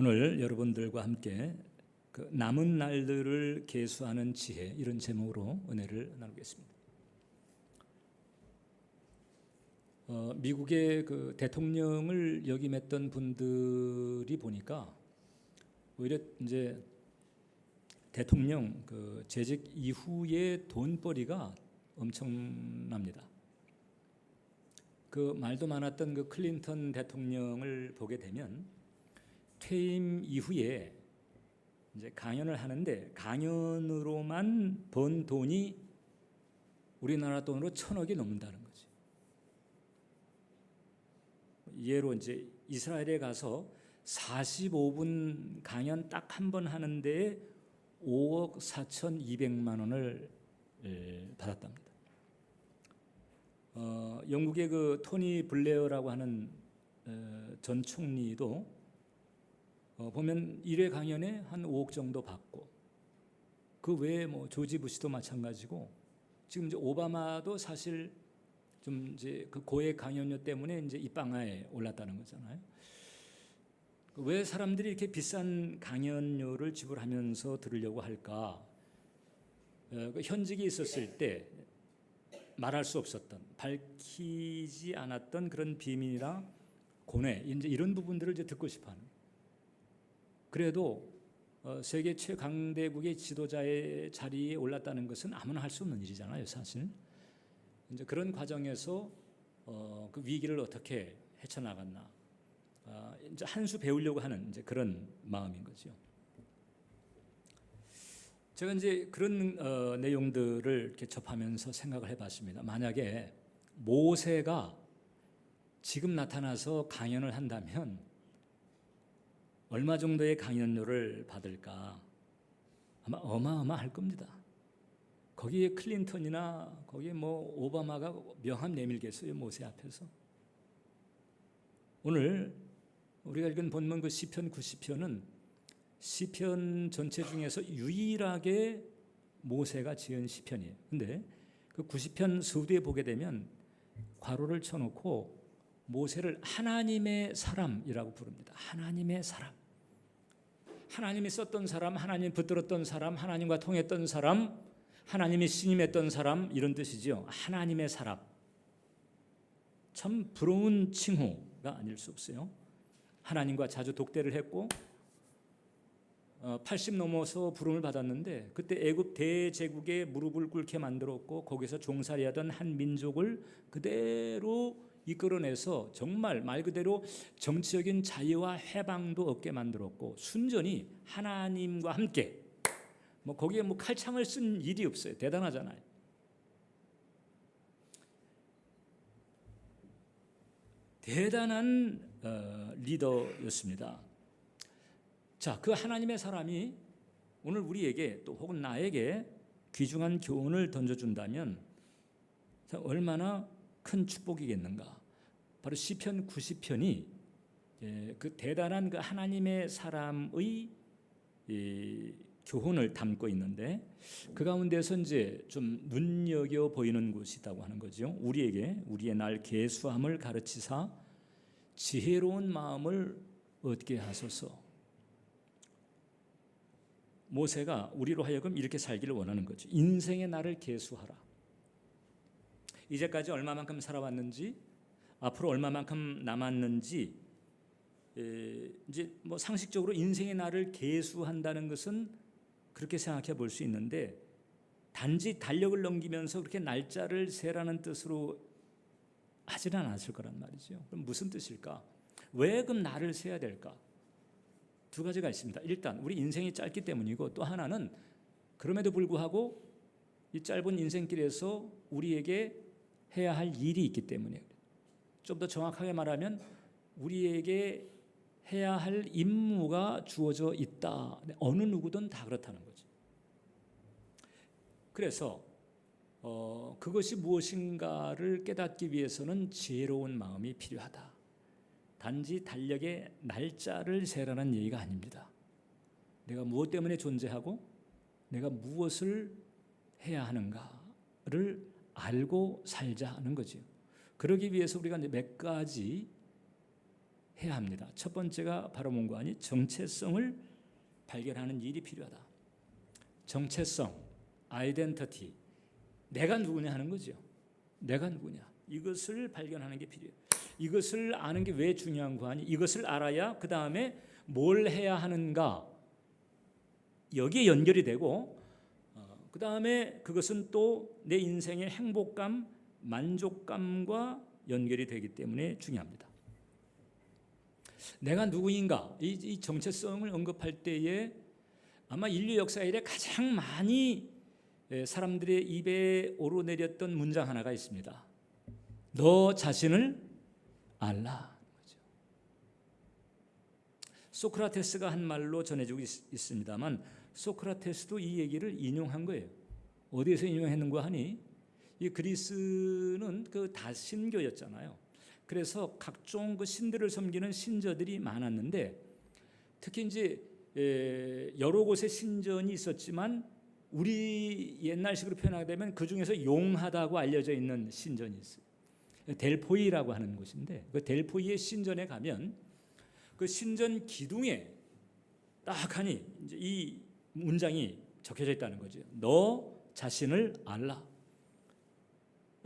오늘 여러분들과 함께 그 남은 날들을 계수하는 지혜, 이런 제목으로 은혜를 나누겠습니다. 미국의 그 대통령을 역임했던 분들이 보니까 오히려 이제 대통령 그 재직 이후에 돈벌이가 엄청납니다. 그 말도 많았던 그 클린턴 대통령을 보게 되면 퇴임 이후에 이제 강연을 하는데 강연으로만 번 돈이 우리나라 돈으로 1,000억이 넘는다는 거지. 예로 이제 이스라엘에 가서 45분 강연 딱 한 번 하는데 5억 4,200만 원을 받았답니다. 영국의 그 토니 블레어라고 하는 전 총리도 보면 1회 강연에 한 5억 정도 받고, 그 외에 뭐 조지 부시도 마찬가지고, 지금 이제 오바마도 사실 좀 이제 그 고액 강연료 때문에 이제 입방아에 올랐다는 거잖아요. 왜 사람들이 이렇게 비싼 강연료를 지불하면서 들으려고 할까? 그 현직이 있었을 때 말할 수 없었던, 밝히지 않았던 그런 비밀이나 고뇌, 이제 이런 부분들을 이제 듣고 싶어하는. 그래도 세계 최강대국의 지도자의 자리에 올랐다는 것은 아무나 할 수 없는 일이잖아요, 사실. 이제 그런 과정에서 그 위기를 어떻게 헤쳐나갔나, 이제 한 수 배우려고 하는 이제 그런 마음인 거죠. 제가 이제 그런 내용들을 이렇게 접하면서 생각을 해봤습니다. 만약에 모세가 지금 나타나서 강연을 한다면 얼마 정도의 강연료를 받을까? 아마 어마어마할 겁니다. 거기에 클린턴이나 거기에 뭐 오바마가 명함 내밀겠어요, 모세 앞에서? 오늘 우리가 읽은 본문 그 시편 90편은 시편 전체 중에서 유일하게 모세가 지은 시편이에요. 근데 그 90편 서두에 보게 되면 괄호를 쳐놓고 모세를 하나님의 사람이라고 부릅니다. 하나님의 사람. 하나님이 썼던 사람, 하나님 붙들었던 사람, 하나님과 통했던 사람, 하나님이 신임했던 사람, 이런 뜻이죠. 하나님의 사람. 참 부러운 칭호가 아닐 수 없어요. 하나님과 자주 독대를 했고 80 넘어서 부름을 받았는데 그때 애굽 대제국의 무릎을 꿇게 만들었고 거기서 종살이하던 한 민족을 그대로 이끌어내서 정말 말 그대로 정치적인 자유와 해방도 얻게 만들었고, 순전히 하나님과 함께, 뭐 거기에 뭐 칼창을 쓴 일이 없어요. 대단하잖아요. 대단한 리더였습니다. 자, 그 하나님의 사람이 오늘 우리에게 또 혹은 나에게 귀중한 교훈을 던져준다면 얼마나 큰 축복이겠는가. 바로 시편 90편이 그 대단한 그 하나님의 사람의 교훈을 담고 있는데, 그 가운데서 이제 좀 눈여겨 보이는 곳이 있다고 하는 거죠. 우리에게 우리의 날 계수함을 가르치사 지혜로운 마음을 얻게 하소서. 모세가 우리로 하여금 이렇게 살기를 원하는 거죠. 인생의 날을 계수하라. 이제까지 얼마만큼 살아왔는지, 앞으로 얼마만큼 남았는지, 이제 뭐 상식적으로 인생의 날을 계수한다는 것은 그렇게 생각해 볼 수 있는데, 단지 달력을 넘기면서 그렇게 날짜를 세라는 뜻으로 하지는 않았을 거란 말이죠. 그럼 무슨 뜻일까? 왜 그럼 날을 세야 될까? 두 가지가 있습니다. 일단 우리 인생이 짧기 때문이고, 또 하나는 그럼에도 불구하고 이 짧은 인생길에서 우리에게 해야 할 일이 있기 때문에, 좀 더 정확하게 말하면 우리에게 해야 할 임무가 주어져 있다. 어느 누구든 다 그렇다는 거죠. 그래서 그것이 무엇인가를 깨닫기 위해서는 지혜로운 마음이 필요하다. 단지 달력의 날짜를 세라는 얘기가 아닙니다. 내가 무엇 때문에 존재하고 내가 무엇을 해야 하는가를 알고 살자 하는 거죠. 그러기 위해서 우리가 이제 몇 가지 해야 합니다. 첫 번째가 바로 뭔가 아니 정체성을 발견하는 일이 필요하다. 정체성, 아이덴티티, 내가 누구냐 하는 거죠. 내가 누구냐, 이것을 발견하는 게 필요해요. 이것을 아는 게 왜 중요한 거 아니? 이것을 알아야 그 다음에 뭘 해야 하는가, 여기에 연결이 되고, 그 다음에 그것은 또 내 인생의 행복감, 만족감과 연결이 되기 때문에 중요합니다. 내가 누구인가, 이 정체성을 언급할 때에 아마 인류 역사 이래 가장 많이 사람들의 입에 오르내렸던 문장 하나가 있습니다. 너 자신을 알라. 소크라테스가 한 말로 전해지고 있습니다만, 소크라테스도 이 얘기를 인용한 거예요. 어디에서 인용했는가 하니, 이 그리스는 그 다신교였잖아요. 그래서 각종 그 신들을 섬기는 신저들이 많았는데, 특히 이제 여러 곳에 신전이 있었지만 우리 옛날식으로 표현하게 되면 그 중에서 용하다고 알려져 있는 신전이 있어요. 델포이라고 하는 곳인데, 그 델포이의 신전에 가면 그 신전 기둥에 딱 하니 이제 이 문장이 적혀져 있다는 거죠. 너 자신을 알라.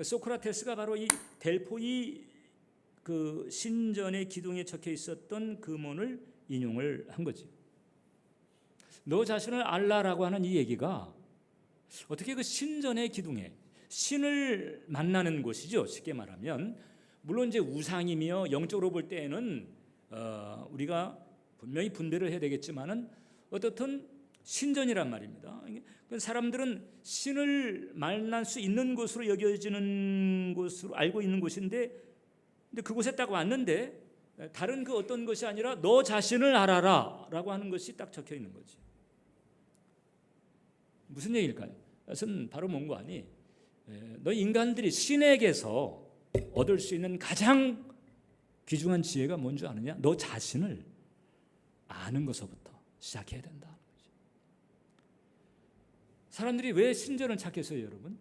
소크라테스가 바로 이 델포이 그 신전의 기둥에 적혀 있었던 그 문을 인용을 한 거지. 너 자신을 알라라고 하는 이 얘기가 어떻게 그 신전의 기둥에 신을 만나는 곳이죠. 쉽게 말하면 물론 이제 우상이며 영적으로 볼 때에는 우리가 분명히 분별을 해야 되겠지만은 어떻든 신전이란 말입니다. 사람들은 신을 만날 수 있는 곳으로 여겨지는 곳으로 알고 있는 곳인데, 근데 그곳에 딱 왔는데 다른 그 어떤 것이 아니라 너 자신을 알아라라고 하는 것이 딱 적혀 있는 거지. 무슨 얘기일까요? 그것은 바로 뭔가 아니, 너 인간들이 신에게서 얻을 수 있는 가장 귀중한 지혜가 뭔지 아느냐? 너 자신을 아는 것서부터 시작해야 된다. 사람들이 왜 신전을 찾겠어요, 여러분?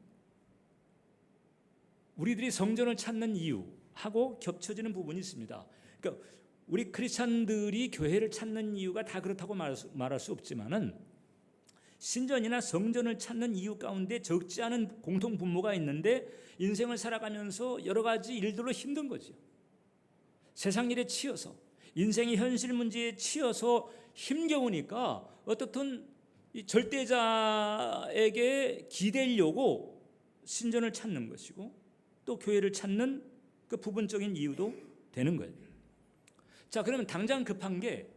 우리들이 성전을 찾는 이유하고 겹쳐지는 부분이 있습니다. 그러니까 우리 크리스찬들이 교회를 찾는 이유가 다 그렇다고 말할 수 없지만은 신전이나 성전을 찾는 이유 가운데 적지 않은 공통 분모가 있는데, 인생을 살아가면서 여러 가지 일들로 힘든 거죠. 세상 일에 치여서, 인생의 현실 문제에 치여서 힘겨우니까 어떻든 이 절대자에게 기대려고 신전을 찾는 것이고, 또 교회를 찾는 그 부분적인 이유도 되는 거예요. 자, 그러면 당장 급한 게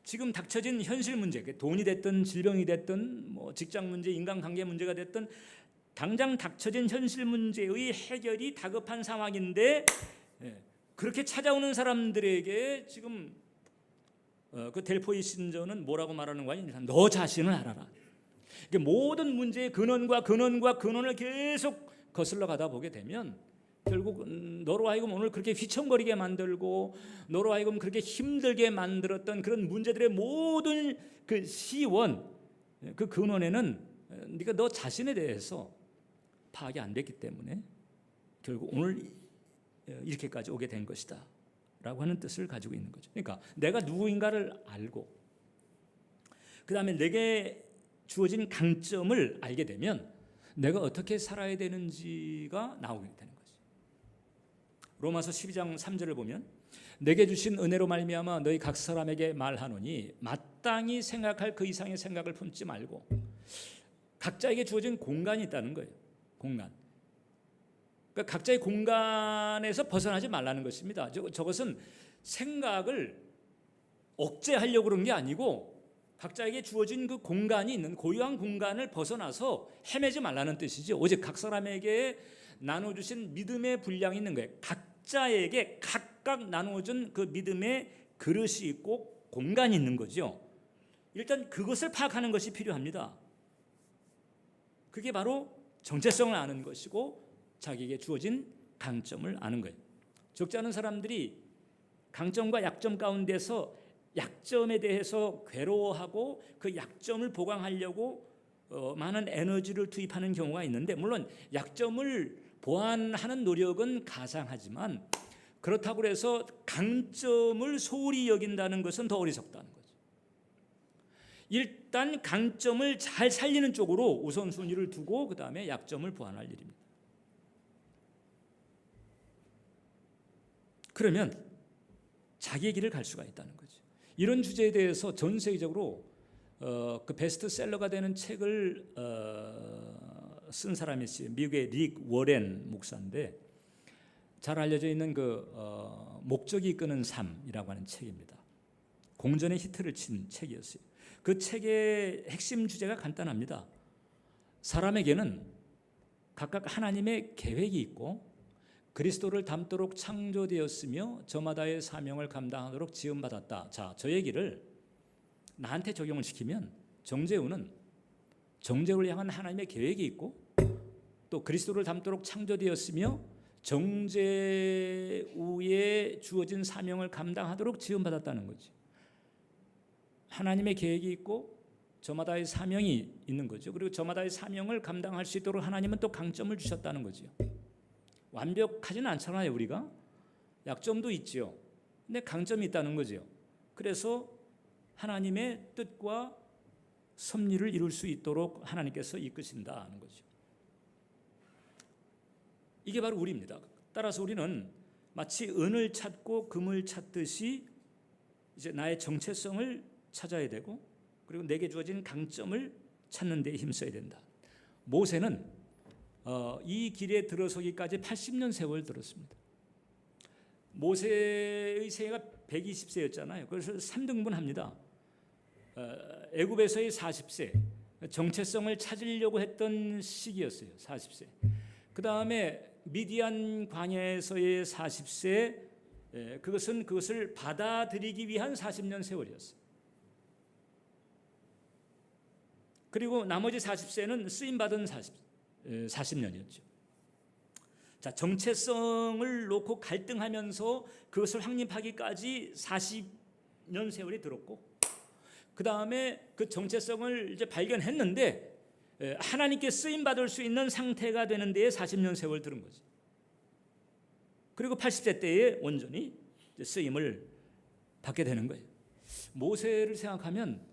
지금 닥쳐진 현실 문제, 돈이 됐든 질병이 됐든 뭐 직장 문제, 인간관계 문제가 됐든 당장 닥쳐진 현실 문제의 해결이 다급한 상황인데, 그렇게 찾아오는 사람들에게 지금 그 델포이 신전은 뭐라고 말하는 거냐? 너 자신을 알아라. 모든 문제의 근원을 계속 거슬러 가다 보게 되면 결국 너로 하여금 오늘 그렇게 휘청거리게 만들고 너로 하여금 그렇게 힘들게 만들었던 그런 문제들의 모든 그 시원, 그 근원에는 네가 너 자신에 대해서 파악이 안 됐기 때문에 결국 오늘 이렇게까지 오게 된 것이다 라고 하는 뜻을 가지고 있는 거죠. 그러니까 내가 누구인가를 알고 그 다음에 내게 주어진 강점을 알게 되면 내가 어떻게 살아야 되는지가 나오게 되는 거죠. 로마서 12장 3절을 보면 내게 주신 은혜로 말미암아 너희 각 사람에게 말하노니 마땅히 생각할 그 이상의 생각을 품지 말고, 각자에게 주어진 공간이 있다는 거예요. 공간. 그러니까 각자의 공간에서 벗어나지 말라는 것입니다. 저것은 생각을 억제하려고 그런 게 아니고 각자에게 주어진 그 공간이 있는 고유한 공간을 벗어나서 헤매지 말라는 뜻이죠. 오직 각 사람에게 나눠주신 믿음의 분량이 있는 거예요. 각자에게 각각 나눠준 그 믿음의 그릇이 있고 공간이 있는 거죠. 일단 그것을 파악하는 것이 필요합니다. 그게 바로 정체성을 아는 것이고 자기에게 주어진 강점을 아는 거예요. 적지 않은 사람들이 강점과 약점 가운데서 약점에 대해서 괴로워하고 그 약점을 보강하려고 많은 에너지를 투입하는 경우가 있는데, 물론 약점을 보완하는 노력은 가상하지만 그렇다고 해서 강점을 소홀히 여긴다는 것은 더 어리석다는 거죠. 일단 강점을 잘 살리는 쪽으로 우선순위를 두고 그 다음에 약점을 보완할 일입니다. 그러면 자기의 길을 갈 수가 있다는 거죠. 이런 주제에 대해서 전 세계적으로 그 베스트셀러가 되는 책을 쓴 사람이 있어요. 미국의 릭 워렌 목사인데 잘 알려져 있는 그 목적이 이끄는 삶이라고 하는 책입니다. 공전의 히트를 친 책이었어요. 그 책의 핵심 주제가 간단합니다. 사람에게는 각각 하나님의 계획이 있고 그리스도를 닮도록 창조되었으며 저마다의 사명을 감당하도록 지음받았다. 자, 저 얘기를 나한테 적용을 시키면 정재우는 정재우를 향한 하나님의 계획이 있고 또 그리스도를 닮도록 창조되었으며 정재우에 주어진 사명을 감당하도록 지음받았다는 거지. 하나님의 계획이 있고 저마다의 사명이 있는 거죠. 그리고 저마다의 사명을 감당할 수 있도록 하나님은 또 강점을 주셨다는 거죠. 완벽하지는 않잖아요. 우리가 약점도 있죠. 근데 강점이 있다는 거죠. 그래서 하나님의 뜻과 섭리를 이룰 수 있도록 하나님께서 이끄신다는 거죠. 이게 바로 우리입니다. 따라서 우리는 마치 은을 찾고 금을 찾듯이 이제 나의 정체성을 찾아야 되고 그리고 내게 주어진 강점을 찾는 데 힘써야 된다. 모세는 이 길에 들어서기까지 80년 세월 들었습니다. 모세의 생애가 120세였잖아요. 그래서 3등분합니다. 애굽에서의 40세, 정체성을 찾으려고 했던 시기였어요. 40세. 그 다음에 미디안 광야에서의 40세, 그것을 받아들이기 위한 40년 세월이었어요. 그리고 나머지 40세는 쓰임받은 40년이었죠. 자, 정체성을 놓고 갈등하면서 그것을 확립하기까지 40년 세월이 들었고 그 다음에 그 정체성을 이제 발견했는데 하나님께 쓰임받을 수 있는 상태가 되는 데에 40년 세월 들은 거죠. 그리고 80세 때에 온전히 쓰임을 받게 되는 거예요. 모세를 생각하면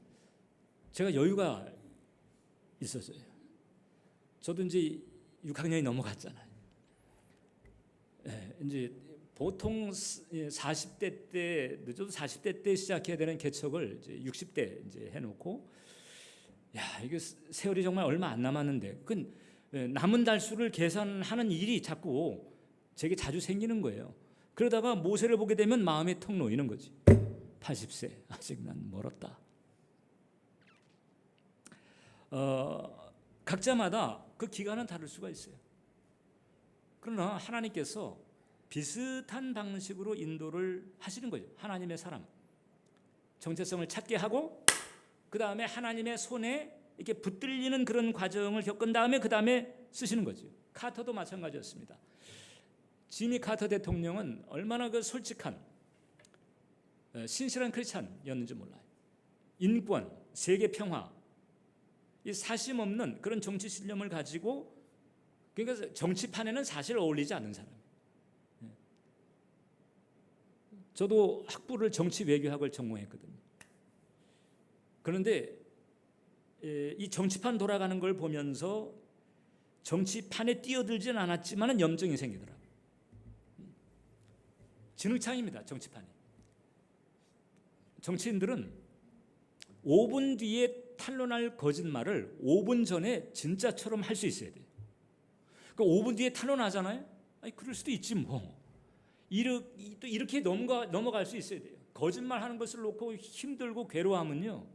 제가 여유가 있었어요. 저도 이제 6학년이 넘어갔잖아요. 이제 보통 40대 때 늦어도 40대 때 시작해야 되는 개척을 이제 60대 이제 해놓고, 야 이게 세월이 정말 얼마 안 남았는데, 그 남은 달수를 계산하는 일이 자꾸 제게 자주 생기는 거예요. 그러다가 모세를 보게 되면 마음이 턱 놓이는 거지. 80세 아직 난 멀었다. 각자마다 그 기간은 다를 수가 있어요. 그러나 하나님께서 비슷한 방식으로 인도를 하시는 거죠. 하나님의 사람 정체성을 찾게 하고 그 다음에 하나님의 손에 이렇게 붙들리는 그런 과정을 겪은 다음에 그 다음에 쓰시는 거죠. 카터도 마찬가지였습니다. 지미 카터 대통령은 얼마나 그 솔직한 신실한 크리스찬이었는지 몰라요. 인권, 세계 평화, 이 사심 없는 그런 정치 신념을 가지고, 그러니까 정치판에는 사실 어울리지 않는 사람이에요. 저도 학부를 정치 외교학을 전공했거든요. 그런데 이 정치판 돌아가는 걸 보면서 정치판에 뛰어들지는 않았지만 염증이 생기더라고요. 진흙창입니다. 정치판이. 정치인들은 5분 뒤에 탄로날 거짓말을 5분 전에 진짜처럼 할 수 있어야 돼요. 그러니까 5분 뒤에 탄로나잖아요. 아니 그럴 수도 있지 뭐. 또 이렇게 넘어갈 수 있어야 돼요. 거짓말하는 것을 놓고 힘들고 괴로워하면요,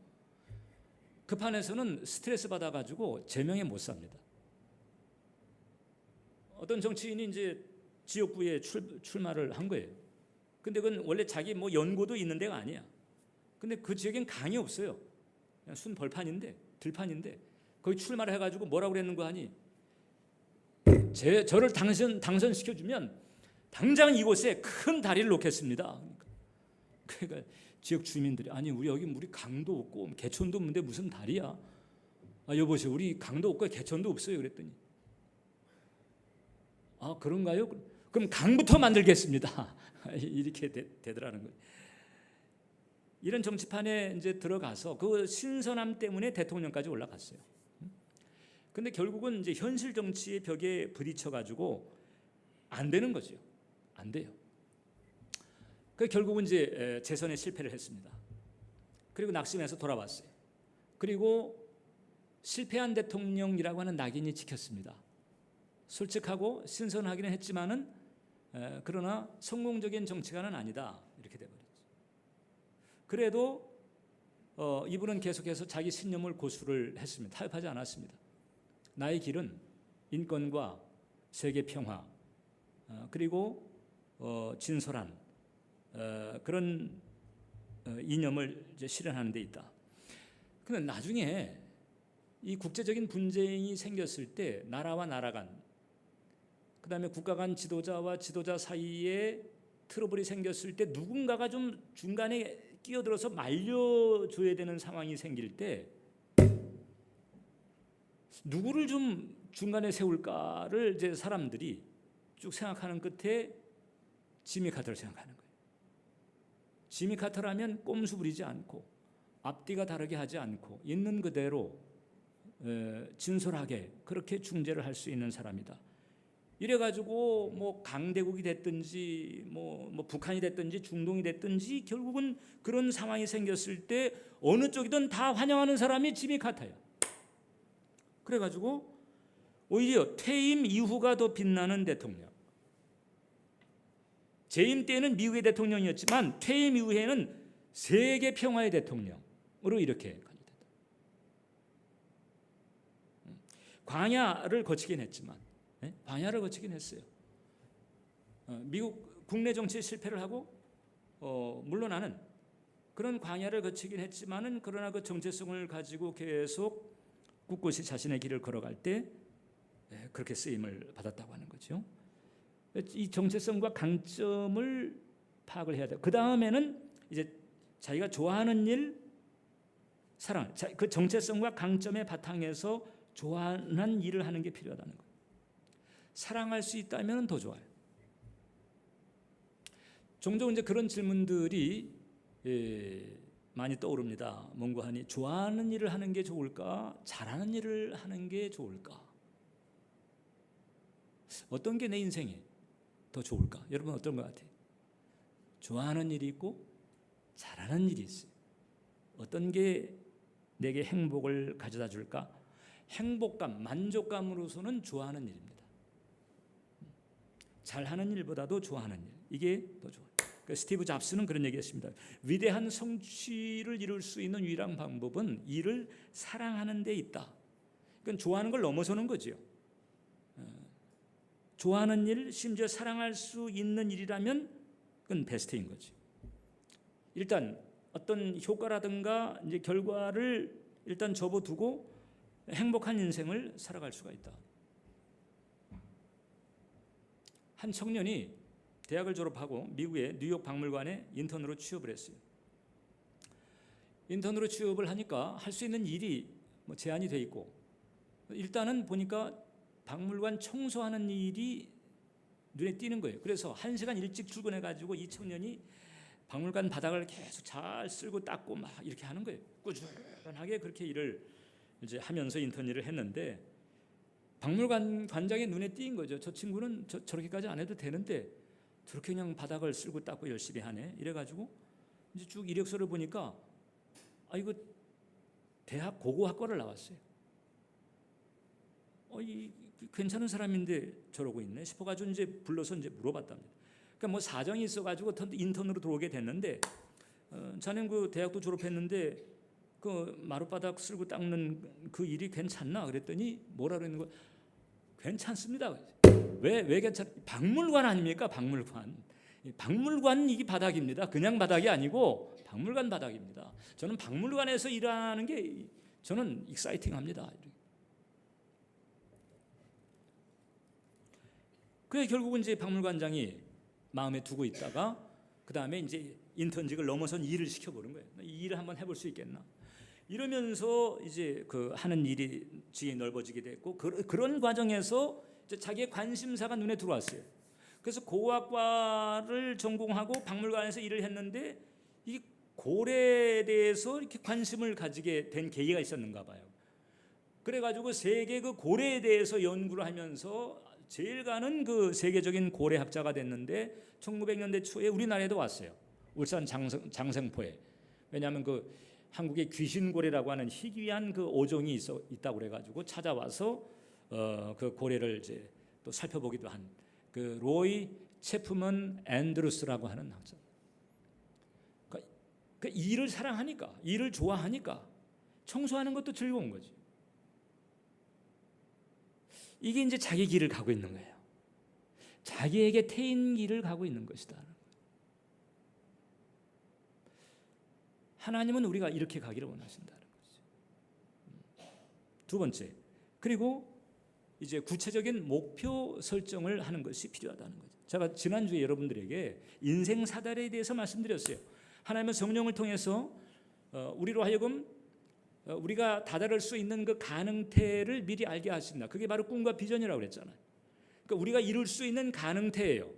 그 판에서는 스트레스 받아가지고 제명에 못 삽니다. 어떤 정치인이 이제 지역구에 출마를 한 거예요. 근데 그건 원래 자기 뭐 연고도 있는 데가 아니야. 근데 그 지역엔 강이 없어요. 그냥 순 벌판인데, 들판인데 거기 출마를 해가지고 뭐라고 그랬는 거 아니? 저를 당선시켜주면 당장 이곳에 큰 다리를 놓겠습니다. 그러니까 지역 주민들이, 아니 우리 여기 강도 없고 개천도 없는데 무슨 다리야? 아 여보세요, 우리 강도 없고 개천도 없어요. 그랬더니, 아 그런가요? 그럼 강부터 만들겠습니다. 이렇게 되더라는 거예요. 이런 정치판에 이제 들어가서 그 신선함 때문에 대통령까지 올라갔어요. 근데 결국은 이제 현실 정치의 벽에 부딪혀 가지고 안 되는 거죠. 안 돼요. 그 결국은 이제 재선에 실패를 했습니다. 그리고 낙심해서 돌아왔어요. 그리고 실패한 대통령이라고 하는 낙인이 찍혔습니다. 솔직하고 신선하기는 했지만은 그러나 성공적인 정치가는 아니다 이렇게 돼버렸죠. 그래도 이분은 계속해서 자기 신념을 고수를 했습니다. 타협하지 않았습니다. 나의 길은 인권과 세계 평화 그리고 진솔한 그런 이념을 이제 실현하는 데 있다. 그런데 나중에 이 국제적인 분쟁이 생겼을 때 나라와 나라 간, 그다음에 국가 간 지도자와 지도자 사이에 트러블이 생겼을 때 누군가가 좀 중간에 끼어들어서 말려줘야 되는 상황이 생길 때 누구를 좀 중간에 세울까를 이제 사람들이 쭉 생각하는 끝에 지미 카터를 생각하는 거예요. 지미 카터라면 꼼수 부리지 않고 앞뒤가 다르게 하지 않고 있는 그대로 진솔하게 그렇게 중재를 할 수 있는 사람이다. 이래가지고 뭐 강대국이 됐든지 뭐 북한이 됐든지 중동이 됐든지 결국은 그런 상황이 생겼을 때 어느 쪽이든 다 환영하는 사람이 지미 카터야. 그래가지고 오히려 퇴임 이후가 더 빛나는 대통령. 재임 때는 미국의 대통령이었지만 퇴임 이후에는 세계 평화의 대통령으로 이렇게 간주됐다. 광야를 거치긴 했지만, 광야를 거치긴 했어요. 미국 국내 정치에 실패를 하고 물러나는 그런 광야를 거치긴 했지만은 그러나 그 정체성을 가지고 계속 꿋꿋이 자신의 길을 걸어갈 때 그렇게 쓰임을 받았다고 하는 거죠. 이 정체성과 강점을 파악을 해야 돼요. 그 다음에는 이제 자기가 좋아하는 일, 사랑, 그 정체성과 강점의 바탕에서 좋아하는 일을 하는 게 필요하다는 거예요. 사랑할 수 있다면 더 좋아요. 종종 이제 그런 질문들이 많이 떠오릅니다. 뭔고하니 좋아하는 일을 하는 게 좋을까? 잘하는 일을 하는 게 좋을까? 어떤 게 내 인생에 더 좋을까? 여러분 어떤 것 같아요? 좋아하는 일이 있고 잘하는 일이 있어요. 어떤 게 내게 행복을 가져다 줄까? 행복감, 만족감으로서는 좋아하는 일입니다. 잘하는 일보다도 좋아하는 일, 이게 더 좋아요. 그러니까 스티브 잡스는 그런 얘기했습니다. 위대한 성취를 이룰 수 있는 유일한 방법은 일을 사랑하는 데 있다. 그러니까 좋아하는 걸 넘어서는 거죠. 좋아하는 일, 심지어 사랑할 수 있는 일이라면 그건 베스트인 거지. 일단 어떤 효과라든가 이제 결과를 일단 접어두고 행복한 인생을 살아갈 수가 있다. 한 청년이 대학을 졸업하고 미국의 뉴욕 박물관에 인턴으로 취업을 했어요. 인턴으로 취업을 하니까 할 수 있는 일이 뭐 제한이 돼 있고, 일단은 보니까 박물관 청소하는 일이 눈에 띄는 거예요. 그래서 1시간 일찍 출근해가지고 이 청년이 박물관 바닥을 계속 잘 쓸고 닦고 막 이렇게 하는 거예요. 꾸준하게 그렇게 일을 이제 하면서 인턴 일을 했는데 박물관 관장의 눈에 띄인 거죠. 저 친구는 저렇게까지 안 해도 되는데 저렇게 그냥 바닥을 쓸고 닦고 열심히 하네. 이래가지고 이제 쭉 이력서를 보니까 이거 대학 고고학과를 나왔어요. 이 괜찮은 사람인데 저러고 있네 싶어가지고 이제 불러서 이제 물어봤답니다. 그러니까 뭐 사정이 있어가지고 인턴으로 들어오게 됐는데 자넨 그 대학도 졸업했는데 그 마룻바닥 쓸고 닦는 그 일이 괜찮나? 그랬더니 뭐라 그러는 거야? 괜찮습니다. 왜 괜찮? 박물관 아닙니까? 박물관 이게 바닥입니다. 그냥 바닥이 아니고 박물관 바닥입니다. 저는 박물관에서 일하는 게 저는 익사이팅합니다. 그래 결국은 이제 박물관장이 마음에 두고 있다가 그 다음에 이제 인턴직을 넘어선 일을 시켜보는 거예요. 이 일을 한번 해볼 수 있겠나? 이러면서 이제 그 하는 일이 지게 넓어지게 됐고 그런 과정에서 이제 자기의 관심사가 눈에 들어왔어요. 그래서 고고학과를 전공하고 박물관에서 일을 했는데 이 고래에 대해서 이렇게 관심을 가지게 된 계기가 있었는가 봐요. 그래가지고 세계 그 고래에 대해서 연구를 하면서 제일 가는 그 세계적인 고래학자가 됐는데 1900년대 초에 우리나라에도 왔어요. 울산 장성포에. 왜냐하면 그 한국에 귀신고래라고 하는 희귀한 그 어종이 있다고 그래가지고 찾아와서 그 고래를 이제 또 살펴보기도 한 그 로이 체프먼 앤드루스라고 하는 학자. 그러니까 일을 사랑하니까, 일을 좋아하니까 청소하는 것도 즐거운 거지. 이게 이제 자기 길을 가고 있는 거예요. 자기에게 트인 길을 가고 있는 것이다. 하나님은 우리가 이렇게 가기를 원하신다는 거죠. 두 번째, 그리고 이제 구체적인 목표 설정을 하는 것이 필요하다는 거죠. 제가 지난주에 여러분들에게 인생 사다리에 대해서 말씀드렸어요. 하나님은 성령을 통해서 우리로 하여금 우리가 다다를 수 있는 그 가능태를 미리 알게 하신다. 그게 바로 꿈과 비전이라고 그랬잖아요. 그러니까 우리가 이룰 수 있는 가능태예요.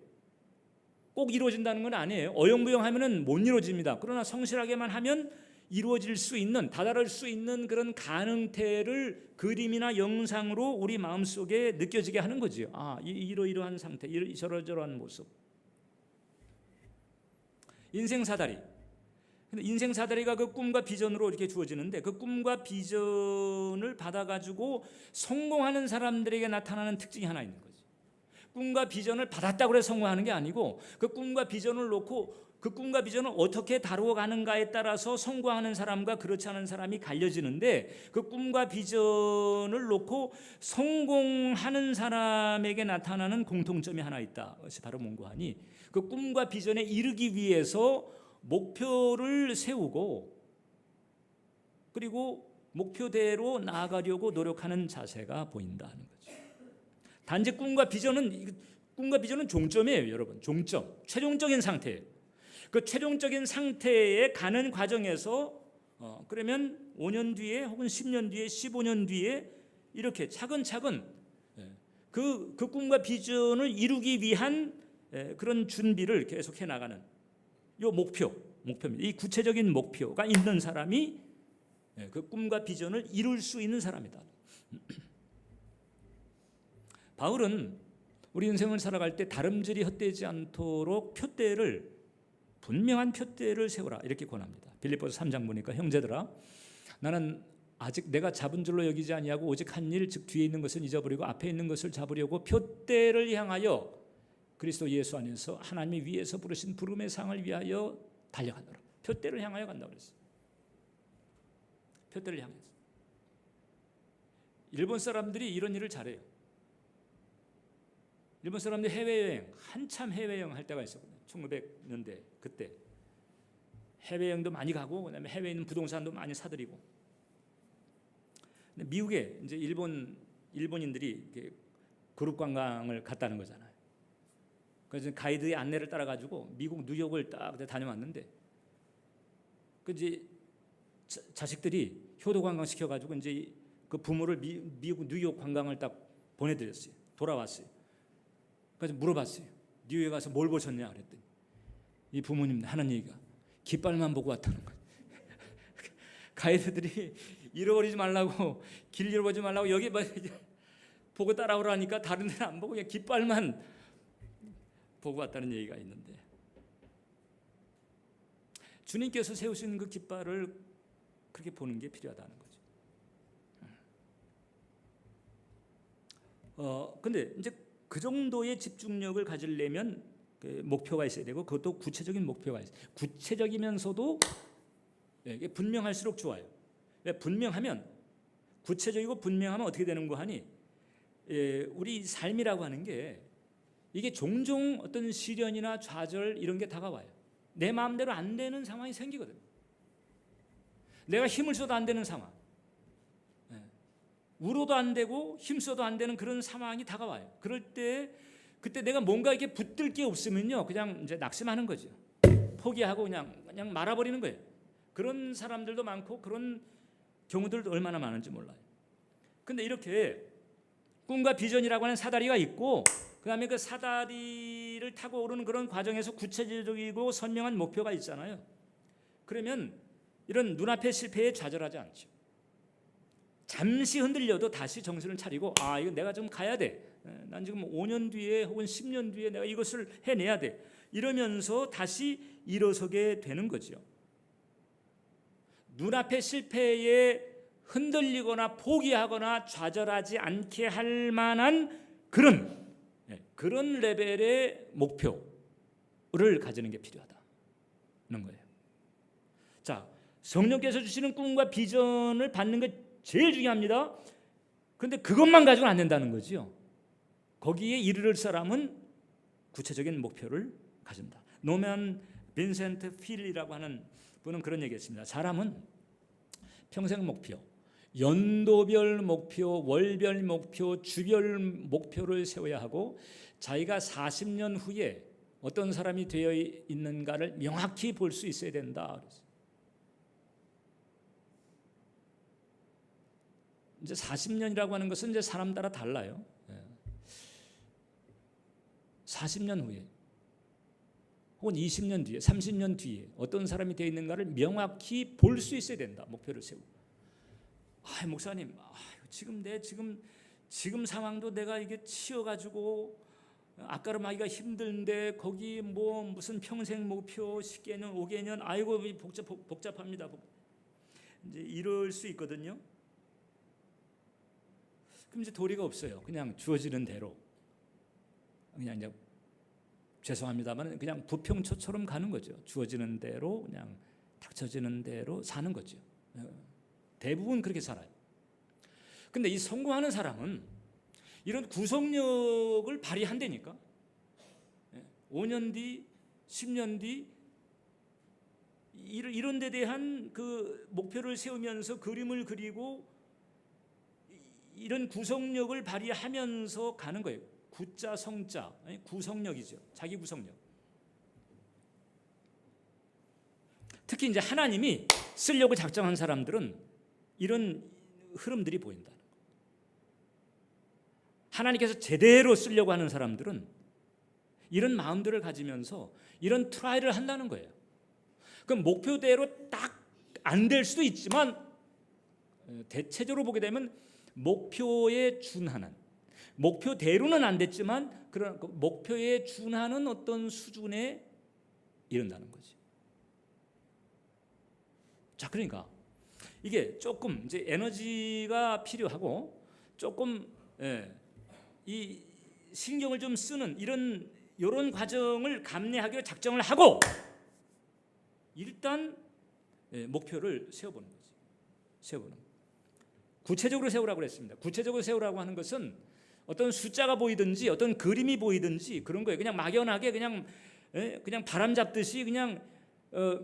꼭 이루어진다는 건 아니에요. 어영부영하면은 못 이루어집니다. 그러나 성실하게만 하면 이루어질 수 있는, 다다를 수 있는 그런 가능태를 그림이나 영상으로 우리 마음속에 느껴지게 하는 거지요. 아, 이러이러한 상태, 저러저러한 모습. 인생 사다리. 근데 인생 사다리가 그 꿈과 비전으로 이렇게 주어지는데 그 꿈과 비전을 받아가지고 성공하는 사람들에게 나타나는 특징이 하나 있는 거죠. 꿈과 비전을 받았다고 해서 성공하는 게 아니고 그 꿈과 비전을 놓고 그 꿈과 비전을 어떻게 다루어 가는가에 따라서 성공하는 사람과 그렇지 않은 사람이 갈려지는데 그 꿈과 비전을 놓고 성공하는 사람에게 나타나는 공통점이 하나 있다. 그것이 바로 뭔고하니 그 꿈과 비전에 이르기 위해서 목표를 세우고 그리고 목표대로 나아가려고 노력하는 자세가 보인다는 거죠. 단지 꿈과 비전은 종점이에요, 여러분. 종점, 최종적인 상태예요. 그 최종적인 상태에 가는 과정에서 그러면 5년 뒤에 혹은 10년 뒤에 15년 뒤에 이렇게 차근차근 그 꿈과 비전을 이루기 위한 그런 준비를 계속해 나가는 이 목표입니다. 이 구체적인 목표가 있는 사람이 그 꿈과 비전을 이룰 수 있는 사람이다. 바울은 우리 인생을 살아갈 때 다름질이 헛되지 않도록 분명한 표대를 세우라 이렇게 권합니다. 빌립보서 3장 보니까 형제들아 나는 아직 내가 잡은 줄로 여기지 아니하고 오직 한 일 즉 뒤에 있는 것은 잊어버리고 앞에 있는 것을 잡으려고 표대를 향하여 그리스도 예수 안에서 하나님이 위에서 부르신 부름의 상을 위하여 달려가노라. 표대를 향하여 간다고 그랬어요. 표대를 향해서. 일본 사람들이 이런 일을 잘해요. 일본 사람들이 한참 해외여행 할 때가 있었거든요. 1900년대 그때 해외여행도 많이 가고 그다음에 해외에 있는 부동산도 많이 사들이고. 근데 미국에 이제 일본인들이 이렇게 그룹 관광을 갔다는 거잖아요. 그래서 가이드의 안내를 따라 가지고 미국 뉴욕을 딱 다녀왔는데 그 이제 자식들이 효도 관광 시켜 가지고 이제 그 부모를 미국 뉴욕 관광을 딱 보내드렸어요. 돌아왔어요. 그래서 물어봤어요. 뉴욕에 가서 뭘 보셨냐 그랬더니 이 부모님 하는 얘기가 깃발만 보고 왔다는 거예요. 가이드들이 잃어버리지 말라고 길 잃어버리지 말라고 여기 보고 따라오라니까 다른 데는 안 보고 그냥 깃발만 보고 왔다는 얘기가 있는데 주님께서 세우신 그 깃발을 그렇게 보는 게 필요하다는 거죠. 근데 이제 그 정도의 집중력을 가지려면 그 목표가 있어야 되고 그것도 구체적인 목표가 있어요. 구체적이면서도 이게 분명할수록 좋아요. 분명하면 구체적이고 분명하면 어떻게 되는 거 하니 우리 삶이라고 하는 게 이게 종종 어떤 시련이나 좌절 이런 게 다가와요. 내 마음대로 안 되는 상황이 생기거든요. 내가 힘을 써도 안 되는 상황, 울어도 안 되고 힘써도 안 되는 그런 상황이 다가와요. 그럴 때 그때 내가 뭔가 이렇게 붙들 게 없으면요, 그냥 이제 낙심하는 거죠. 포기하고 그냥 말아버리는 거예요. 그런 사람들도 많고 그런 경우들도 얼마나 많은지 몰라요. 근데 이렇게 꿈과 비전이라고 하는 사다리가 있고 그다음에 그 사다리를 비를 타고 오르는 그런 과정에서 구체적이고 선명한 목표가 있잖아요. 그러면 이런 눈앞의 실패에 좌절하지 않죠. 잠시 흔들려도 다시 정신을 차리고 이거 내가 좀 가야 돼. 난 지금 5년 뒤에 혹은 10년 뒤에 내가 이것을 해내야 돼. 이러면서 다시 일어서게 되는 거죠. 눈앞의 실패에 흔들리거나 포기하거나 좌절하지 않게 할 만한 그런 레벨의 목표를 가지는 게 필요하다는 거예요. 자, 성령께서 주시는 꿈과 비전을 받는 게 제일 중요합니다. 그런데 그것만 가지고는 안 된다는 거죠. 거기에 이르를 사람은 구체적인 목표를 가진다. 노만 빈센트 필이라고 하는 분은 그런 얘기했습니다. 사람은 평생 목표, 연도별 목표, 월별 목표, 주별 목표를 세워야 하고 자기가 40년 후에 어떤 사람이 되어 있는가를 명확히 볼 수 있어야 된다. 이제 40년이라고 하는 것은 이제 사람 따라 달라요. 40년 후에 혹은 20년 뒤에, 30년 뒤에 어떤 사람이 되어 있는가를 명확히 볼 수 있어야 된다. 목표를 세우고. 목사님, 지금 상황도 내가 이게 치여가지고 앞가름하기가 힘든데 거기 뭐 무슨 평생 목표 10개년, 5개년, 아이고 복잡합니다. 이제 이럴 수 있거든요. 그럼 이제 도리가 없어요. 그냥 주어지는 대로 그냥 이제 죄송합니다만 그냥 부평초처럼 가는 거죠. 주어지는 대로 그냥 닥쳐지는 대로 사는 거죠. 대부분 그렇게 살아요. 근데 이 성공하는 사람은 이런 구속력을 발휘한다니까. 5년 뒤, 10년 뒤 이런 데 대한 그 목표를 세우면서 그림을 그리고 이런 구속력을 발휘하면서 가는 거예요. 구자 성자, 구속력이죠. 자기 구속력. 특히 이제 하나님이 쓰려고 작정한 사람들은 이런 흐름들이 보인다. 하나님께서 제대로 쓰려고 하는 사람들은 이런 마음들을 가지면서 이런 트라이를 한다는 거예요. 그럼 목표대로 딱 안 될 수도 있지만 대체적으로 보게 되면 목표에 준하는, 목표대로는 안 됐지만 그런 목표에 준하는 어떤 수준에 이른다는 거지. 자, 그러니까 이게 조금 이제 에너지가 필요하고 조금 이 신경을 좀 쓰는 이런 과정을 감내하기로 작정을 하고 일단 목표를 세워보는 거지. 세워보는 거. 구체적으로 세우라고 그랬습니다. 구체적으로 세우라고 하는 것은 어떤 숫자가 보이든지 어떤 그림이 보이든지 그런 거예요. 그냥 막연하게 그냥 바람 잡듯이 그냥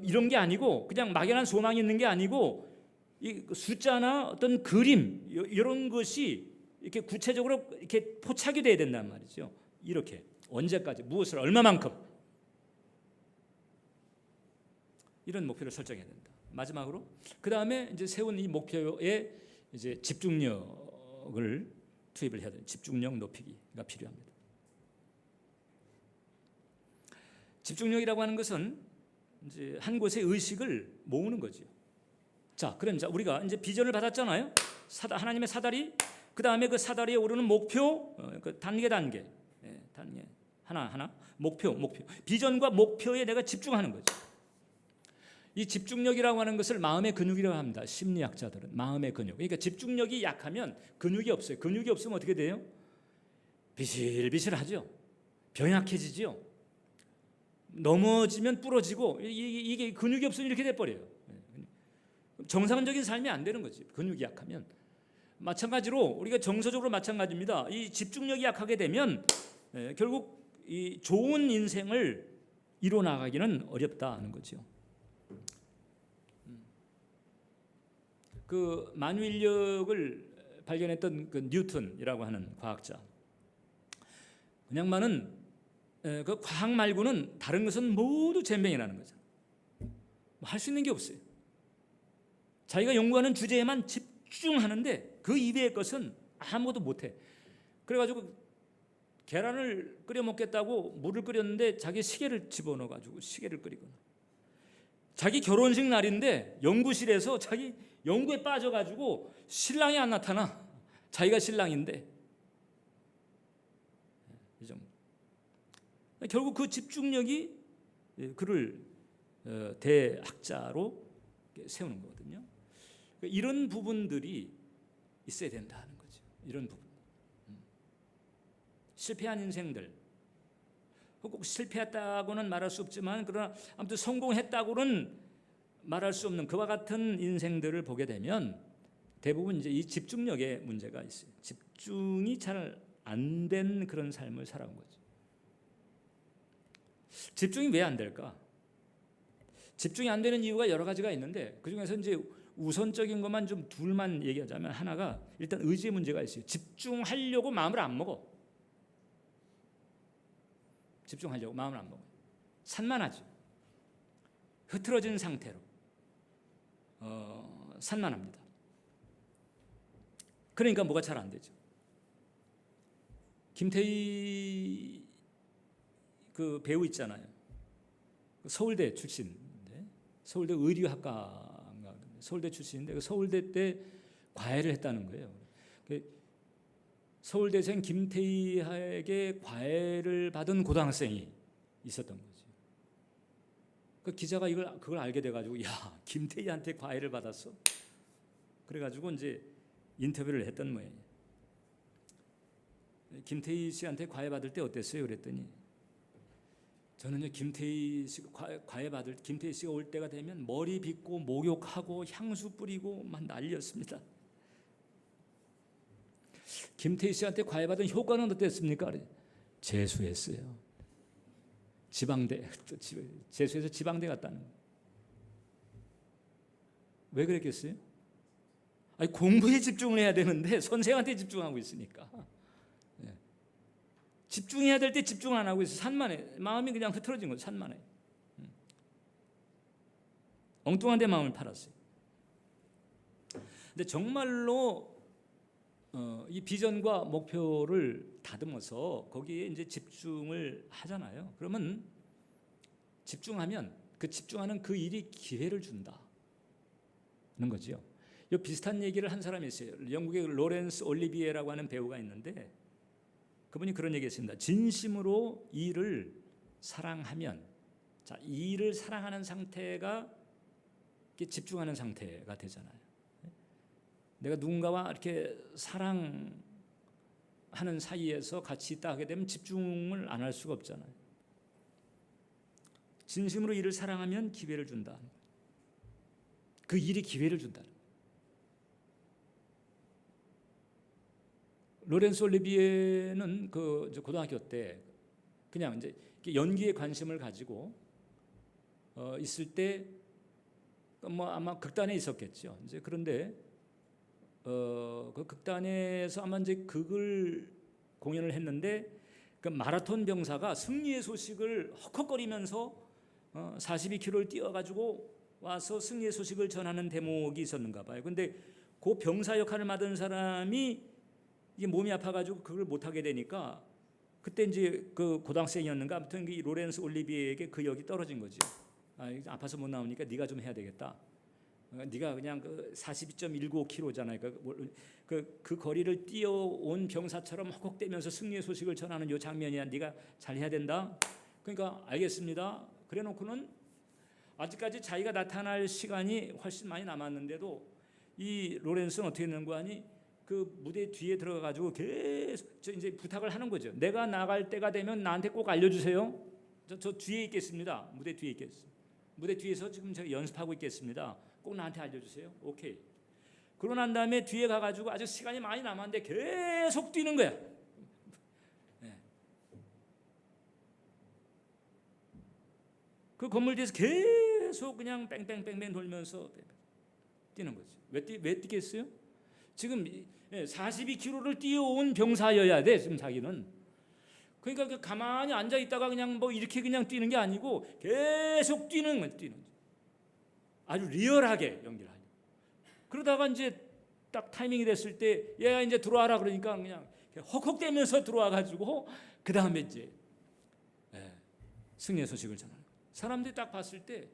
이런 게 아니고 그냥 막연한 소망이 있는 게 아니고 이 숫자나 어떤 그림 이런 것이 이렇게 구체적으로 이렇게 포착이 돼야 된단 말이죠. 이렇게 언제까지 무엇을 얼마만큼 이런 목표를 설정해야 된다. 마지막으로 그 다음에 이제 세운 이 목표에 이제 집중력을 투입을 해야 돼요. 집중력 높이기가 필요합니다. 집중력이라고 하는 것은 이제 한 곳의 의식을 모으는 거죠. 자, 그럼 우리가 이제 비전을 받았잖아요. 하나님의 사다리, 그 다음에 그 사다리에 오르는 목표, 그 단계 하나 목표 비전과 목표에 내가 집중하는 거죠. 이 집중력이라고 하는 것을 마음의 근육이라고 합니다. 심리학자들은 마음의 근육. 그러니까 집중력이 약하면 근육이 없어요. 근육이 없으면 어떻게 돼요? 비실비실하죠. 병약해지죠. 넘어지면 부러지고 이게 근육이 없으면 이렇게 돼버려요. 정상적인 삶이 안 되는 거지. 근육이 약하면. 마찬가지로 우리가 정서적으로 마찬가지입니다. 이 집중력이 약하게 되면 결국 이 좋은 인생을 이뤄나가기는 어렵다는 거죠. 그 만유인력을 발견했던 그 뉴턴이라고 하는 과학자, 그냥만은 그 과학 말고는 다른 것은 모두 젬병이라는 거죠. 할 수 있는 게 없어요. 자기가 연구하는 주제에만 집중하는데 그 이외의 것은 아무것도 못해. 그래가지고 계란을 끓여 먹겠다고 물을 끓였는데 자기 시계를 집어넣어 가지고 시계를 끓이거나, 자기 결혼식 날인데 연구실에서 자기 연구에 빠져 가지고 신랑이 안 나타나. 자기가 신랑인데. 이 정도. 결국 그 집중력이 그를 대학자로 세우는 거거든요. 이런 부분들이 있어야 된다는 거죠. 이런 부분. 실패한 인생들, 꼭 실패했다고는 말할 수 없지만 그러나 아무튼 성공했다고는 말할 수 없는 그와 같은 인생들을 보게 되면 대부분 이제 이 집중력에 문제가 있어요. 집중이 잘 안 된 그런 삶을 살아온 거죠. 집중이 왜 안 될까? 집중이 안 되는 이유가 여러 가지가 있는데 그 중에서 이제 우선적인 것만 좀 둘만 얘기하자면, 하나가 일단 의지의 문제가 있어요. 집중하려고 마음을 안 먹어. 집중하려고 마음을 안 먹어요. 산만하죠. 흐트러진 상태로 산만합니다. 그러니까 뭐가 잘 안 되죠. 김태희 그 배우 있잖아요. 서울대 출신인데, 서울대 의류학과인가, 서울대 출신인데 그 서울대 때 과외를 했다는 거예요. 서울대생 김태희에게 과외를 받은 고등학생이 있었던 거죠. 그 기자가 그걸 알게 돼가지고, 야, 김태희한테 과외를 받았어? 그래가지고 이제 인터뷰를 했던 모양이에요. 김태희 씨한테 과외 받을 때 어땠어요? 그랬더니, 저는요, 김태희 씨 김태희 씨가 올 때가 되면 머리 빗고 목욕하고 향수 뿌리고 막 난리였습니다. 김태희 씨한테 과외 받은 효과는 어땠습니까? 재수했어요. 지방대, 재수해서 지방대 갔다는 거예요. 왜 그랬겠어요? 아니, 공부에 집중을 해야 되는데 선생한테 집중하고 있으니까. 집중해야 될 때 집중 안 하고 있어. 산만해. 마음이 그냥 흐트러진 거죠. 산만해. 엉뚱한 데 마음을 팔았어요. 근데 정말로 이 비전과 목표를 다듬어서 거기에 이제 집중을 하잖아요. 그러면 집중하면 그 집중하는 그 일이 기회를 준다는 거죠. 이 비슷한 얘기를 한 사람이 있어요. 영국의 로렌스 올리비에라고 하는 배우가 있는데 그분이 그런 얘기했습니다. 진심으로 일을 사랑하면, 자, 이 일을 사랑하는 상태가 집중하는 상태가 되잖아요. 내가 누군가와 이렇게 사랑하는 사이에서 같이 있다 하게 되면 집중을 안 할 수가 없잖아요. 진심으로 일을 사랑하면 기회를 준다. 그 일이 기회를 준다. 로렌스 올리비에는 그 고등학교 때 그냥 이제 연기에 관심을 가지고 있을 때 뭐 아마 극단에 있었겠죠. 이제 그런데 그 극단에서 아마 이제 극을 공연을 했는데 그 마라톤 병사가 승리의 소식을 헉헉거리면서 42km를 뛰어가지고 와서 승리의 소식을 전하는 대목이 있었는가 봐요. 근데 그 병사 역할을 맡은 사람이 이게 몸이 아파가지고 그걸 못하게 되니까 그때 이제 그 고등학생이었는가, 아무튼 이 로렌스 올리비에에게 그 역이 떨어진 거죠. 아파서 못 나오니까 네가 좀 해야 되겠다. 네가 그냥 그 42.195km잖아요. 그 거리를 뛰어온 병사처럼 헉헉대면서 승리의 소식을 전하는 요 장면이야. 네가 잘 해야 된다. 그러니까 알겠습니다. 그래놓고는 아직까지 자기가 나타날 시간이 훨씬 많이 남았는데도 이 로렌스는 어떻게 했는 거 아니? 그 무대 뒤에 들어가 가지고 계속 이제 부탁을 하는 거죠. 내가 나갈 때가 되면 나한테 꼭 알려주세요. 저 뒤에 있겠습니다. 무대 뒤에 있겠습니다. 무대 뒤에서 지금 제가 연습하고 있겠습니다. 꼭 나한테 알려주세요. 오케이. 그러고 난 다음에 뒤에 가가지고 아직 시간이 많이 남았는데 계속 뛰는 거야. 네. 그 건물 뒤에서 계속 그냥 뺑뺑뺑뺑 돌면서 뛰는 거지. 왜 뛰겠어요? 지금 42km를 뛰어온 병사여야 돼. 지금 자기는. 그러니까 가만히 앉아 있다가 그냥 뭐 이렇게 그냥 뛰는 게 아니고 계속 뛰는 거예요. 아주 리얼하게 연기를 하죠. 그러다가 이제 딱 타이밍이 됐을 때 얘가 이제 들어와라 그러니까 그냥 헉헉대면서 들어와 가지고 그 다음에 이제 승리의 소식을 전하는 거예요. 사람들이 딱 봤을 때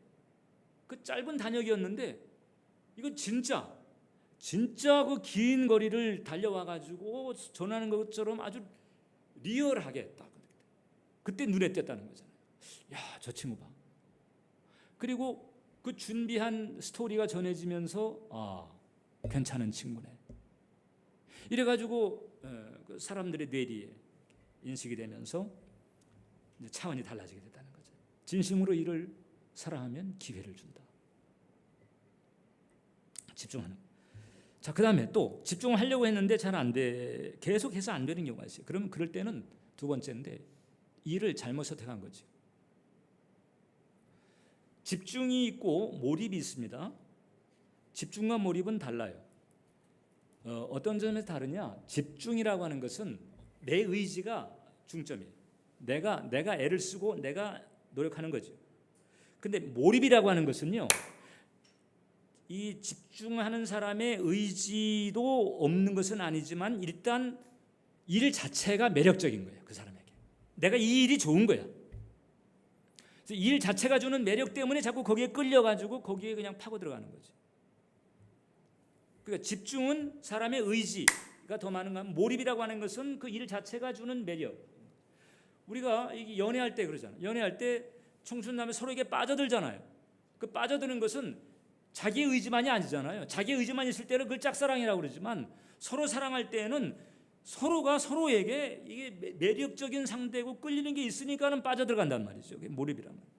그 짧은 단역이었는데 이거 진짜 그 긴 거리를 달려와 가지고 전하는 것처럼 아주 리얼하게 딱 그때 눈에 띄었다는 거잖아요. 야, 저 친구 봐. 그리고 그 준비한 스토리가 전해지면서 괜찮은 친구네. 이래가지고 그 사람들의 뇌리에 인식이 되면서 이제 차원이 달라지게 됐다는 거죠. 진심으로 이를 사랑하면 기회를 준다. 집중하는. 자, 그 다음에 또 집중을 하려고 했는데 잘 안 돼. 계속해서 안 되는 경우가 있어요. 그러면 그럴 때는 두 번째인데 일을 잘못 선택한 거죠. 집중이 있고 몰입이 있습니다. 집중과 몰입은 달라요. 어떤 점에서 다르냐? 집중이라고 하는 것은 내 의지가 중점이에요. 내가 애를 쓰고 내가 노력하는 거죠. 근데 몰입이라고 하는 것은요, 이 집중하는 사람의 의지도 없는 것은 아니지만 일단 일 자체가 매력적인 거예요. 그 사람에게 내가 이 일이 좋은 거야. 일 자체가 주는 매력 때문에 자꾸 거기에 끌려가지고 거기에 그냥 파고 들어가는 거죠. 그러니까 집중은 사람의 의지가 더 많은 건, 몰입이라고 하는 것은 그 일 자체가 주는 매력. 우리가 연애할 때 그러잖아요. 연애할 때 청춘남에 서로에게 빠져들잖아요. 그 빠져드는 것은 자기의 의지만이 아니잖아요. 자기의 의지만 있을 때는 그걸 짝사랑이라고 그러지만 서로 사랑할 때는 서로가 서로에게 이게 매력적인 상대고 끌리는 게 있으니까는 빠져들어간단 말이죠. 그게 몰입이란 말이에요.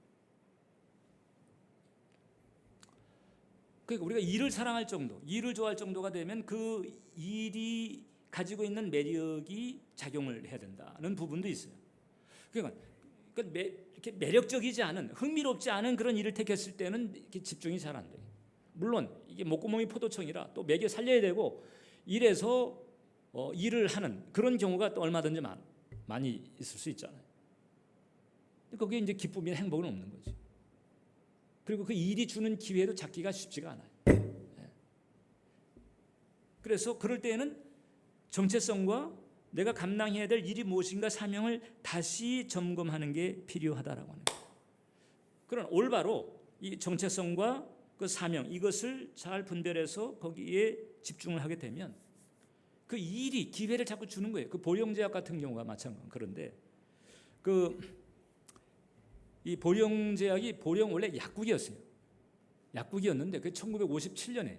그러니까 우리가 일을 사랑할 정도, 일을 좋아할 정도가 되면 그 일이 가지고 있는 매력이 작용을 해야 된다는 부분도 있어요. 그러니까 이렇게 매력적이지 않은, 흥미롭지 않은 그런 일을 택했을 때는 이렇게 집중이 잘 안 돼요. 물론 이게 목구멍이 포도청이라 또 먹여 살려야 되고 이래서 일을 하는 그런 경우가 또 얼마든지 많이 있을 수 있잖아요. 거기에 이제 기쁨이나 행복은 없는 거지. 그리고 그 일이 주는 기회도 잡기가 쉽지가 않아요. 그래서 그럴 때에는 정체성과 내가 감당해야 될 일이 무엇인가 사명을 다시 점검하는 게 필요하다라고 하는 거예요. 그런 올바로 이 정체성과 그 사명, 이것을 잘 분별해서 거기에 집중을 하게 되면 그 일이 기회를 자꾸 주는 거예요. 그 보령제약 같은 경우가 마찬가지로 그런데 이 보령제약이 원래 약국이었어요. 약국이었는데 그 1957년에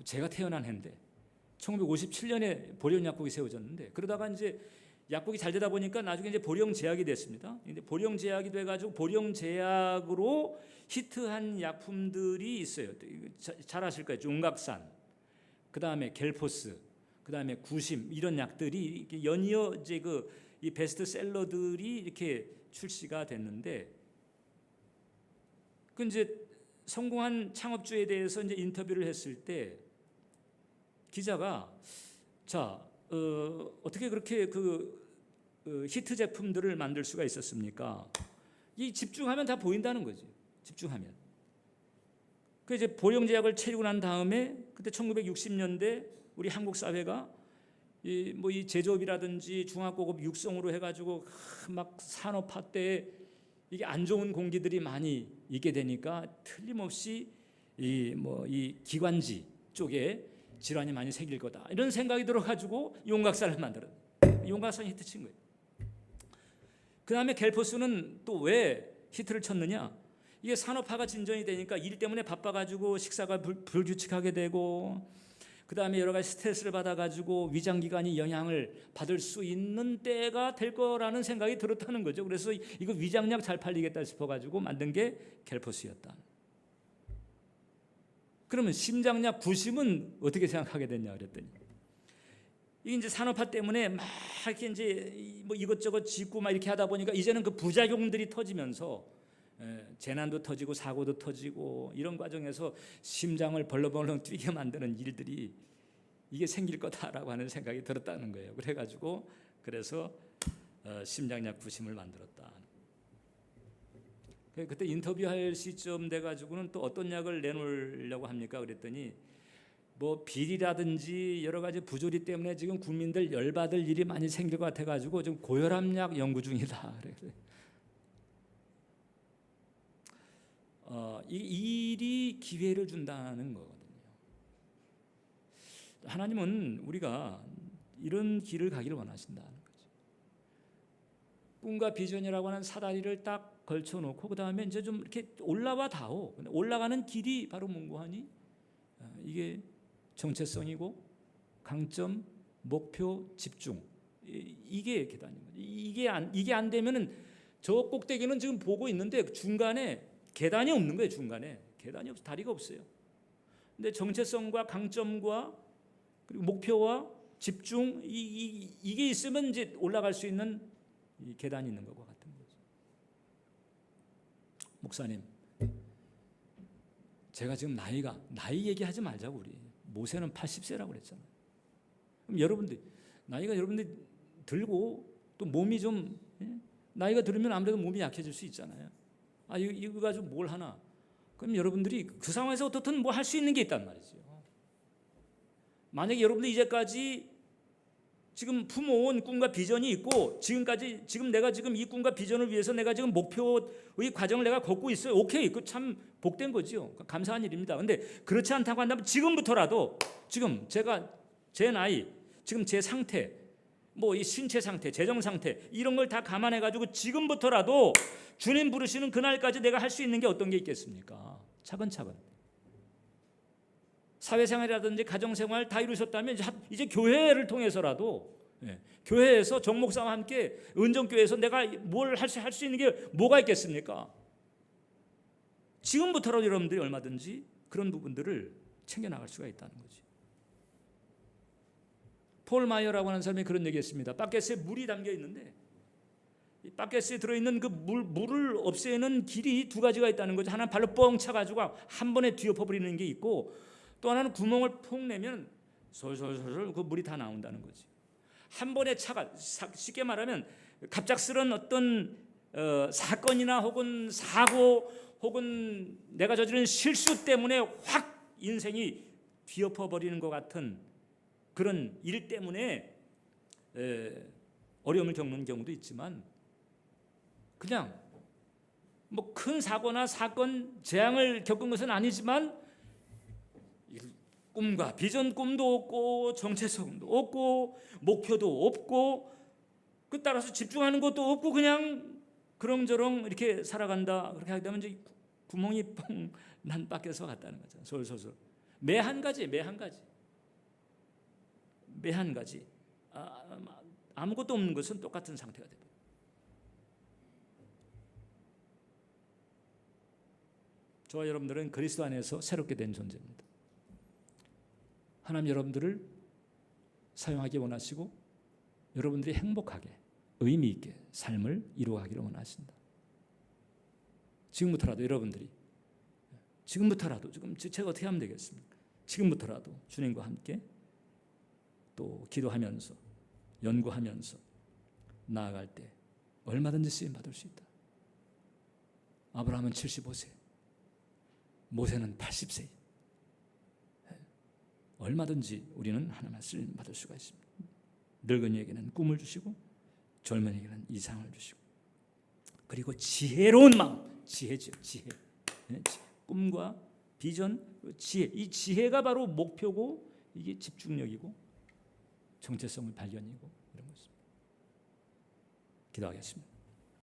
제가 태어난 해인데 1957년에 보령약국이 세워졌는데 그러다가 이제 약국이 잘 되다 보니까 나중에 이제 보령제약이 됐습니다. 근데 보령제약이 돼가지고 보령제약으로 히트한 약품들이 있어요. 잘 아실 거예요. 윤곽산, 그 다음에 겔포스, 그 다음에 구심 이런 약들이 연이어 이제 이 베스트셀러들이 이렇게 출시가 됐는데 그 이제 성공한 창업주에 대해서 이제 인터뷰를 했을 때 기자가 어떻게 그렇게 히트 제품들을 만들 수가 있었습니까? 이 집중하면 다 보인다는 거지. 집중하면. 그 이제 보령제약을 채우고 난 다음에 그때 1960년대 우리 한국 사회가 이 제조업이라든지 중화고급 육성으로 해가지고 막 산업화 때 이게 안 좋은 공기들이 많이 있게 되니까 틀림없이 이 기관지 쪽에 질환이 많이 생길 거다 이런 생각이 들어가지고 용각산을 만들었어요. 용각산이 히트친 거예요. 그 다음에 겔포스는 또 왜 히트를 쳤느냐? 이게 산업화가 진전이 되니까 일 때문에 바빠가지고 식사가 불규칙하게 되고 그 다음에 여러 가지 스트레스를 받아가지고 위장기관이 영향을 받을 수 있는 때가 될 거라는 생각이 들었다는 거죠. 그래서 이거 위장약 잘 팔리겠다 싶어가지고 만든 게 겔포스였다. 그러면 심장약 구심은 어떻게 생각하게 됐냐 그랬더니 이게 이제 산업화 때문에 막 이렇게 이제 이것저것 짓고 막 이렇게 하다 보니까 이제는 그 부작용들이 터지면서 재난도 터지고 사고도 터지고 이런 과정에서 심장을 벌렁벌렁 뛰게 만드는 일들이 이게 생길 거다라고 하는 생각이 들었다는 거예요. 그래서 심장약 구심을 만들었다. 그때 인터뷰할 시점 돼 가지고는 또 어떤 약을 내놓으려고 합니까? 그랬더니 뭐 비리라든지 여러 가지 부조리 때문에 지금 국민들 열받을 일이 많이 생길 것 같아가지고 지금 고혈압약 연구 중이다. 이 일이 기회를 준다는 거거든요. 하나님은 우리가 이런 길을 가기를 원하신다는 거죠. 꿈과 비전이라고 하는 사다리를 딱 걸쳐놓고 그 다음에 이제 좀 이렇게 올라와 닿오. 올라가는 길이 바로 문고하니 이게 정체성이고 강점, 목표, 집중 이게 계단인 거죠. 이게 안 되면은 저 꼭대기는 지금 보고 있는데 중간에 계단이 없는 거예요. 중간에 계단이 없어, 다리가 없어요. 근데 정체성과 강점과 그리고 목표와 집중 이게 있으면 이제 올라갈 수 있는 이 계단이 있는 것과 같은 거죠. 목사님, 제가 지금 나이 얘기하지 말자고 우리. 모세는 80세라고 그랬잖아요. 그럼 여러분들 나이가 여러분들 들고 또 몸이 좀 나이가 들으면 아무래도 몸이 약해질 수 있잖아요. 이거 가지고 뭘 하나? 그럼 여러분들이 그 상황에서 어떻든 뭐 할 수 있는 게 있단 말이죠. 만약에 여러분들 이제까지 지금 품어온 꿈과 비전이 있고 지금 내가 지금 이 꿈과 비전을 위해서 내가 지금 목표의 과정을 내가 걷고 있어요. 오케이, 그 참 복된 거죠. 감사한 일입니다. 근데 그렇지 않다고 한다면 지금부터라도 지금 제가 제 나이, 지금 제 상태, 뭐 이 신체 상태, 재정 상태 이런 걸 다 감안해 가지고 지금부터라도 주님 부르시는 그날까지 내가 할 수 있는 게 어떤 게 있겠습니까? 차근차근. 사회생활이라든지 가정생활 다 이루셨다면 이제 교회를 통해서라도 교회에서 정 목사와 함께 은정교회에서 내가 뭘 할 수 있는 게 뭐가 있겠습니까? 지금부터라도 여러분들이 얼마든지 그런 부분들을 챙겨나갈 수가 있다는 거지. 폴 마이어라고 하는 사람이 그런 얘기했습니다. 바켓에 물이 담겨 있는데 이 바켓에 들어있는 그 물을 없애는 길이 두 가지가 있다는 거죠. 하나는 발로 뻥 차가지고 한 번에 뒤엎어버리는 게 있고 또 하나는 구멍을 폭 내면 솔솔솔솔 그 물이 다 나온다는 거지. 한 번에 쉽게 말하면 갑작스런 어떤 사건이나 혹은 사고 혹은 내가 저지른 실수 때문에 확 인생이 뒤엎어버리는 것 같은 그런 일 때문에 어려움을 겪는 경우도 있지만 그냥 뭐 큰 사고나 사건 재앙을 겪은 것은 아니지만 꿈과 비전 꿈도 없고 정체성도 없고 목표도 없고 그 따라서 집중하는 것도 없고 그냥 그렁저렁 이렇게 살아간다. 그렇게 하게 되면 이제 구멍이 뻥 난 밖에서 갔다는 거죠. 솔솔솔 매 한 가지 아무것도 없는 것은 똑같은 상태가 됩니다. 저와 여러분들은 그리스도 안에서 새롭게 된 존재입니다. 하나님 여러분들을 사용하기 원하시고 여러분들이 행복하게 의미 있게 삶을 이루어가기를 원하신다. 지금부터라도 여러분들이 지금 제가 어떻게 하면 되겠습니까? 지금부터라도 주님과 함께 또 기도하면서 연구하면서 나아갈 때 얼마든지 쓰임 받을 수 있다. 아브라함은 75세, 모세는 80세. 얼마든지 우리는 하나만 쓰임 받을 수가 있습니다. 늙은이에게는 꿈을 주시고 젊은이에게는 이상을 주시고 그리고 지혜로운 마음, 지혜죠. 지혜. 꿈과 비전, 지혜. 이 지혜가 바로 목표고 이게 집중력이고 정체성의 발견이고 이런 것입니다. 기도하겠습니다.